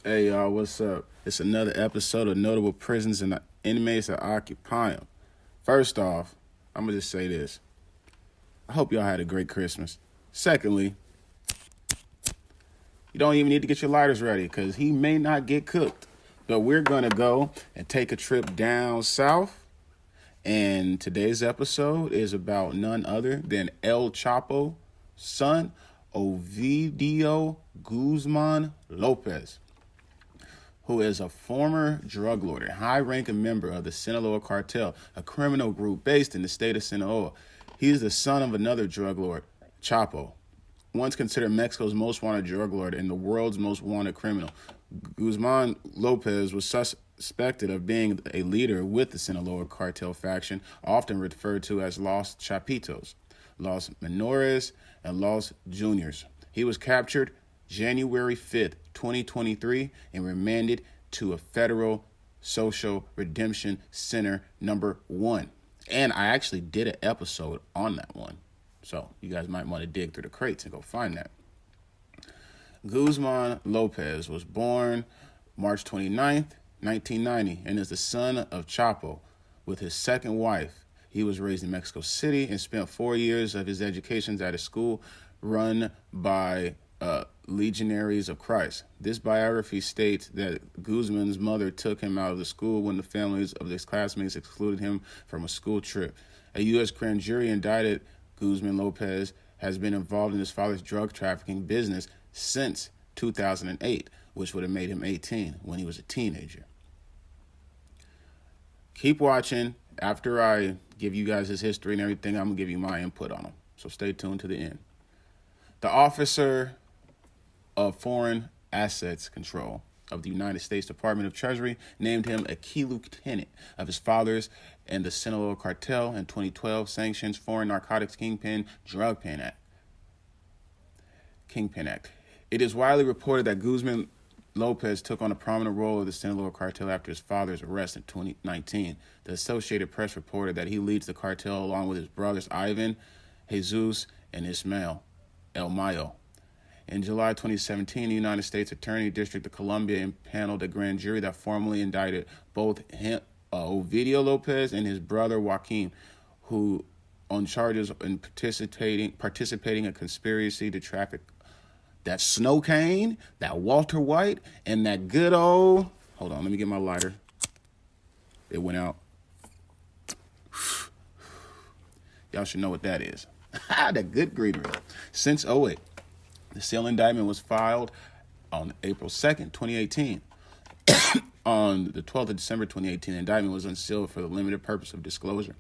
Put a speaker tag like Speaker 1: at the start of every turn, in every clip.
Speaker 1: Hey y'all, what's up? It's another episode of Notable Prisons and the Inmates that Occupy them. First off, I'm gonna just say this. I hope y'all had a great Christmas. Secondly, you don't even need to get your lighters ready because he may not get cooked. But we're gonna go and take a trip down south. And today's episode is about none other than El Chapo son, Ovidio Guzmán Lopez, who is a former drug lord and high-ranking member of the Sinaloa cartel, a criminal group based in the state of Sinaloa. He is the son of another drug lord, Chapo, once considered Mexico's most wanted drug lord and the world's most wanted criminal. Guzman Lopez was suspected of being a leader with the Sinaloa cartel faction, often referred to as Los Chapitos, Los Menores, and Los Juniors. He was captured January 5th, 2023, and remanded to a federal social redemption center number 1. And I actually did an episode on that one. So you guys might want to dig through the crates and go find that. Guzman Lopez was born March 29th, 1990, and is the son of Chapo with his second wife. He was raised in Mexico City and spent 4 years of his education at a school run by Legionaries of Christ. This biography states that Guzman's mother took him out of the school when the families of his classmates excluded him from a school trip. A U.S. grand jury indicted Guzman Lopez has been involved in his father's drug trafficking business since 2008, which would have made him 18 when he was a teenager. Keep watching. After I give you guys his history and everything, I'm going to give you my input on him. So stay tuned to the end. The Officer of Foreign Assets Control of the United States Department of Treasury named him a key lieutenant of his father's and the Sinaloa cartel in 2012 sanctions Foreign Narcotics Kingpin Act. It is widely reported that Guzman Lopez took on a prominent role of the Sinaloa cartel after his father's arrest in 2019. The Associated Press reported that he leads the cartel along with his brothers Ivan, Jesus, and Ismael El Mayo. In July 2017, the United States Attorney District of Columbia impaneled a grand jury that formally indicted both Ovidio Lopez and his brother Joaquin, who on charges in participating in a conspiracy to traffic that snow cane, that Walter White, and that good old... Hold on, let me get my lighter. It went out. Y'all should know what that is. That good greenery. Since '08. The seal indictment was filed on April 2nd, 2018. On the 12th of December 2018, the indictment was unsealed for the limited purpose of disclosure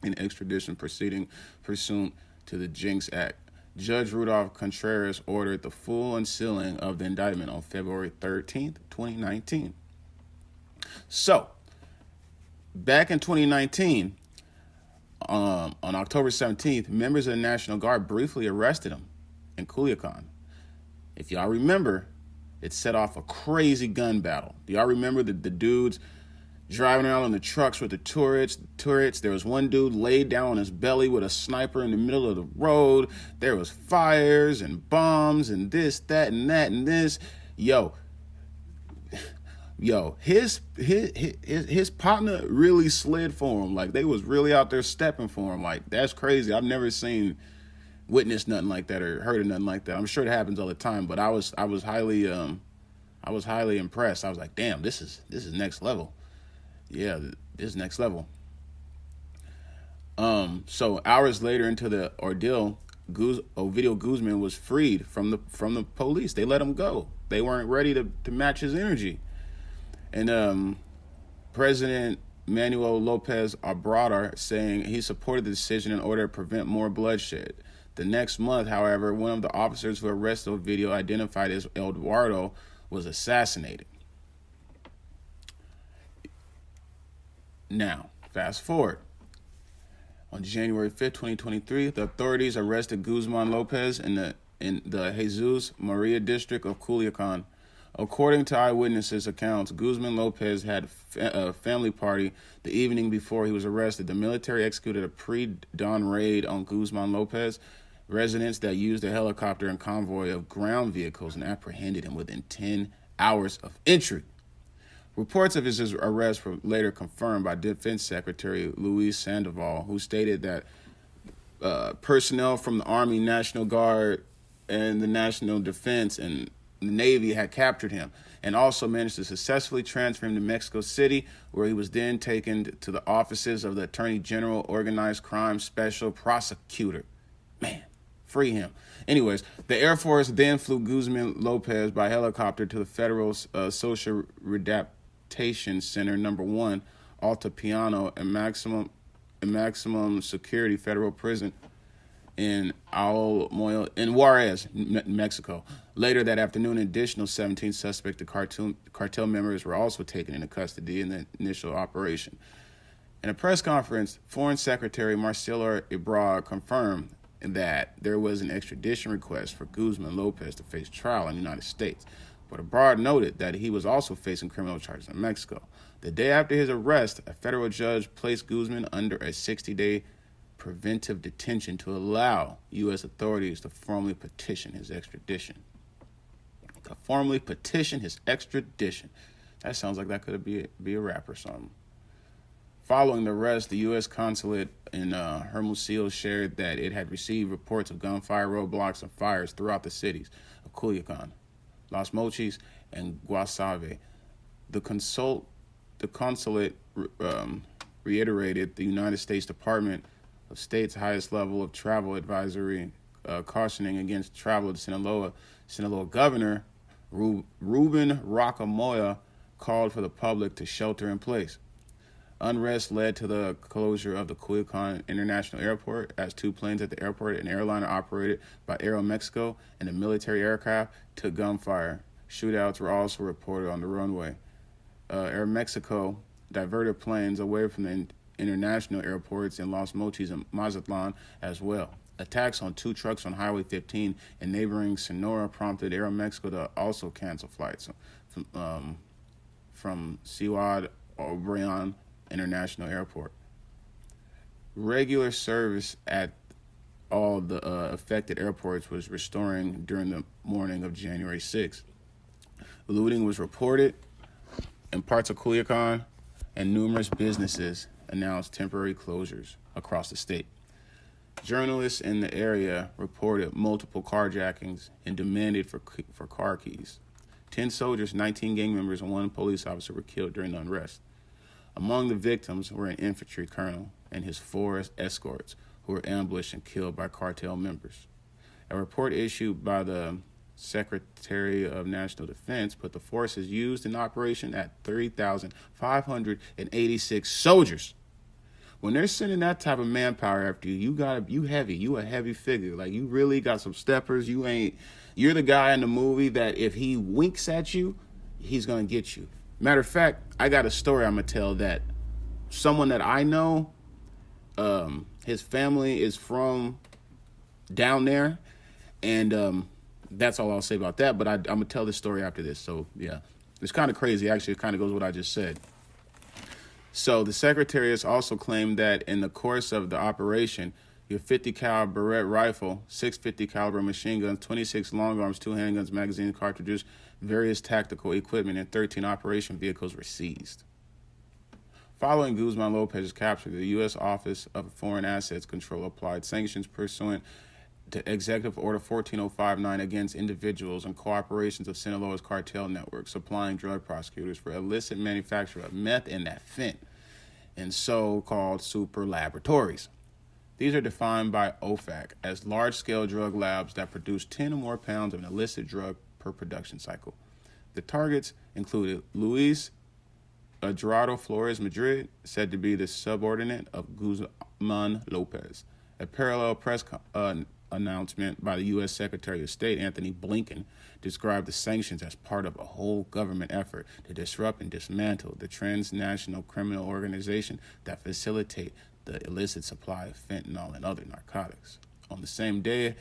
Speaker 1: in extradition proceeding pursuant to the Jinx Act. Judge Rudolph Contreras ordered the full unsealing of the indictment on February 13th, 2019. So, back in 2019, on October 17th, members of the National Guard briefly arrested him in Culiacan. If y'all remember, it set off a crazy gun battle. Do y'all remember the dudes driving around in the trucks with the turrets? There was one dude laid down on his belly with a sniper in the middle of the road. There was fires and bombs and this, that, and that, and this. Yo, his partner really slid for him. Like, they was really out there stepping for him. Like, that's crazy. I've never witnessed nothing like that or heard of nothing like that. I'm sure it happens all the time, but I was highly impressed. I was like, damn, this is next level. Yeah, this is next level. So hours later into the ordeal, Ovidio Guzman was freed from the police. They let him go. They weren't ready to match his energy. And President Manuel Lopez Obrador saying he supported the decision in order to prevent more bloodshed. The next month, however, one of the officers who arrested Ovidio, identified as Eduardo, was assassinated. Now, fast forward. On January 5th, 2023, the authorities arrested Guzman Lopez in the Jesus Maria district of Culiacan. According to eyewitnesses' accounts, Guzman Lopez had a family party the evening before he was arrested. The military executed a pre-dawn raid on Guzman Lopez residents that used a helicopter and convoy of ground vehicles and apprehended him within 10 hours of entry. Reports of his arrest were later confirmed by Defense Secretary Luis Sandoval, who stated that personnel from the Army, National Guard, and the National Defense and the Navy had captured him and also managed to successfully transfer him to Mexico City, where he was then taken to the offices of the Attorney General, Organized Crime Special Prosecutor. Man, free him. Anyways, the Air Force then flew Guzman Lopez by helicopter to the Federal Social Readaptation Center Number 1, Altiplano, and maximum security federal prison in Juarez, Mexico. Later that afternoon, an additional 17 suspected cartel members were also taken into custody in the initial operation. In a press conference, Foreign Secretary Marcelo Ebrard confirmed that there was an extradition request for Guzman Lopez to face trial in the United States, but Ebrard noted that he was also facing criminal charges in Mexico. The day after his arrest, a federal judge placed Guzman under a 60-day preventive detention to allow U.S. authorities to formally petition his extradition. That sounds like that could be a rap or something. Following the arrest, the U.S. consulate in Hermosillo shared that it had received reports of gunfire, roadblocks, and fires throughout the cities of Culiacan, Los Mochis, and Guasave. The consulate reiterated the United States Department of State's highest level of travel advisory, cautioning against travel to Sinaloa. Sinaloa Governor Ruben Rocamoya called for the public to shelter in place. Unrest led to the closure of the Culiacan International Airport, as 2 planes at the airport, an airliner operated by Aeromexico, and a military aircraft took gunfire. Shootouts were also reported on the runway. Aeromexico diverted planes away from the international airports in Los Mochis and Mazatlan as well. Attacks on 2 trucks on Highway 15 in neighboring Sonora prompted Aeromexico to also cancel flights from Ciudad Obregón International Airport. Regular service at all the affected airports was restoring during the morning of January 6th. Looting was reported in parts of Culiacan, and numerous businesses announced temporary closures across the state. Journalists in the area reported multiple carjackings and demanded for car keys. 10 soldiers, 19 gang members, and 1 police officer were killed during the unrest. Among the victims were an infantry colonel and his 4 escorts, who were ambushed and killed by cartel members. A report issued by the Secretary of National Defense put the forces used in operation at 3,586 soldiers. When they're sending that type of manpower after you, you a heavy figure. Like, you really got some steppers. You're the guy in the movie that if he winks at you, he's gonna get you. Matter of fact, I got a story I'm gonna tell that someone that I know, his family is from down there, and that's all I'll say about that. But I'm gonna tell this story after this. So yeah, it's kind of crazy. Actually, it kind of goes with what I just said. So the secretary has also claimed that in the course of the operation, your 50 caliber Barrett rifle, 650 caliber machine guns, 26 long arms, 2 handguns, magazine cartridges, various tactical equipment, and 13 operation vehicles were seized. Following Guzman Lopez's capture, the U.S. Office of Foreign Assets Control applied sanctions pursuant to Executive Order 14059 against individuals and corporations of Sinaloa's cartel network supplying drug prosecutors for illicit manufacture of meth and fentanyl in so-called super laboratories. These are defined by OFAC as large-scale drug labs that produce 10 or more pounds of an illicit drug per production cycle. The targets included Luis Gerardo Flores Madrid, said to be the subordinate of Guzman Lopez. A parallel press announcement by the U.S. Secretary of State Anthony Blinken described the sanctions as part of a whole government effort to disrupt and dismantle the transnational criminal organization that facilitate the illicit supply of fentanyl and other narcotics. On the same day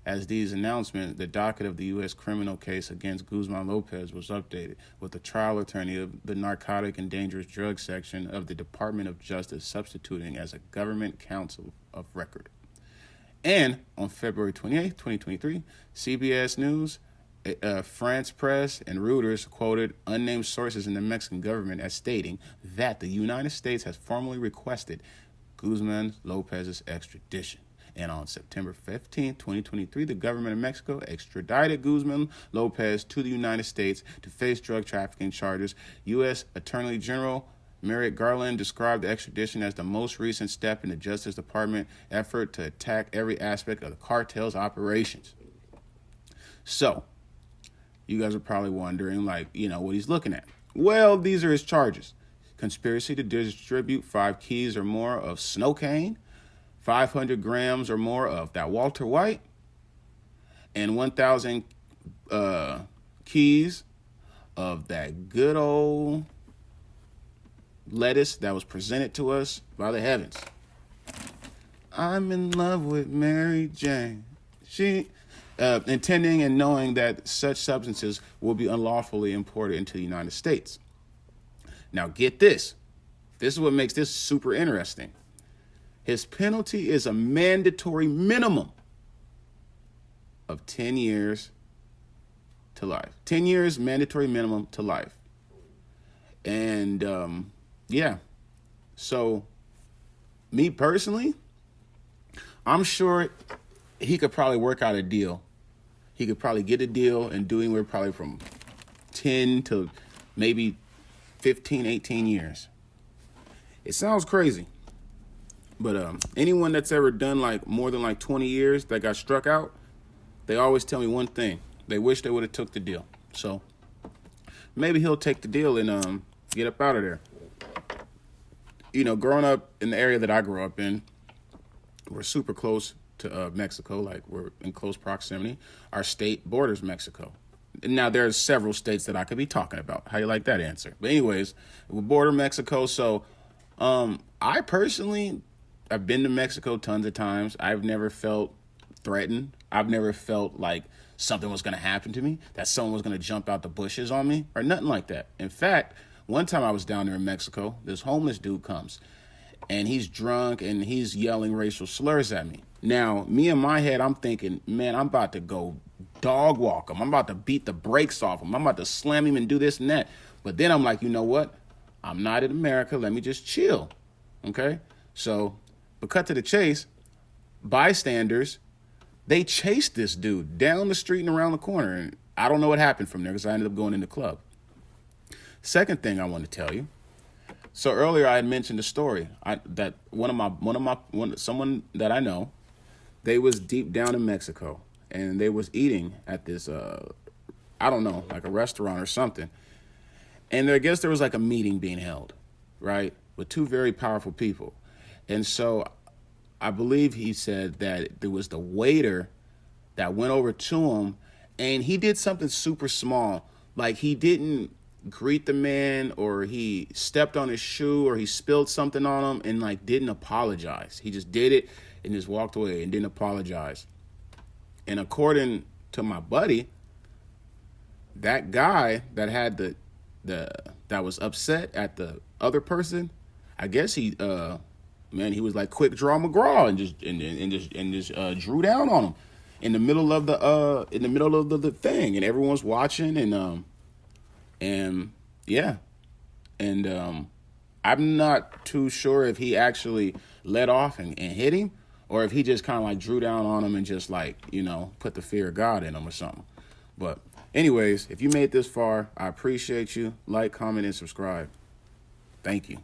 Speaker 1: as these announcements, the docket of the U.S. criminal case against Guzman Lopez was updated, with the trial attorney of the Narcotic and Dangerous Drugs section of the Department of Justice substituting as a government counsel of record. And on February 28, 2023, CBS News France Press and Reuters quoted unnamed sources in the Mexican government as stating that the United States has formally requested Guzmán Lopez's extradition. And on September 15, 2023, the government of Mexico extradited Guzmán Lopez to the United States to face drug trafficking charges. U.S. Attorney General Merrick Garland described the extradition as the most recent step in the Justice Department effort to attack every aspect of the cartel's operations. So, you guys are probably wondering, like, what he's looking at. Well, these are his charges. Conspiracy to distribute 5 keys or more of Snowcane, 500 grams or more of that Walter White, and 1,000 keys of that good old lettuce that was presented to us by the heavens. I'm in love with Mary Jane. She, intending and knowing that such substances will be unlawfully imported into the United States. Now get this. This is what makes this super interesting. His penalty is a mandatory minimum of 10 years to life. 10 years mandatory minimum to life. And yeah. So me personally, I'm sure he could probably work out a deal. He could probably get a deal and do anywhere probably from 10 to maybe 15, 18 years. It sounds crazy. But anyone that's ever done like more than like 20 years that got struck out, they always tell me one thing. They wish they would have took the deal. So maybe he'll take the deal and get up out of there. Growing up in the area that I grew up in, we're super close to Mexico. Like, we're in close proximity. Our state borders Mexico. Now, there's several states that I could be talking about. How you like that answer? But anyways, we border Mexico. So I personally, I've been to Mexico tons of times. I've never felt threatened. I've never felt like something was going to happen to me, that someone was going to jump out the bushes on me, or nothing like that. In fact, one time I was down there in Mexico, this homeless dude comes, and he's drunk, and he's yelling racial slurs at me. Now, me in my head, I'm thinking, man, I'm about to go dog walk him. I'm about to beat the brakes off him. I'm about to slam him and do this and that. But then I'm like, you know what? I'm not in America. Let me just chill. Okay? So, but cut to the chase, bystanders, they chased this dude down the street and around the corner. And I don't know what happened from there because I ended up going in the club. Second thing I want to tell you. So earlier I had mentioned a story that someone that I know, they was deep down in Mexico and they was eating at this, I don't know, like a restaurant or something. And I guess there was like a meeting being held, right, with 2 very powerful people. And so I believe he said that there was the waiter that went over to him and he did something super small. Like, he didn't greet the man, or he stepped on his shoe, or he spilled something on him and like didn't apologize. He just did it and just walked away and didn't apologize. And according to my buddy, that guy that had that was upset at the other person, I guess he was like Quick Draw McGraw and just drew down on him in the middle of the thing, and everyone's watching I'm not too sure if he actually let off and hit him, or if he just kind of like drew down on him and just like, put the fear of God in him or something. But anyways, if you made it this far, I appreciate you. Like, comment, and subscribe. Thank you.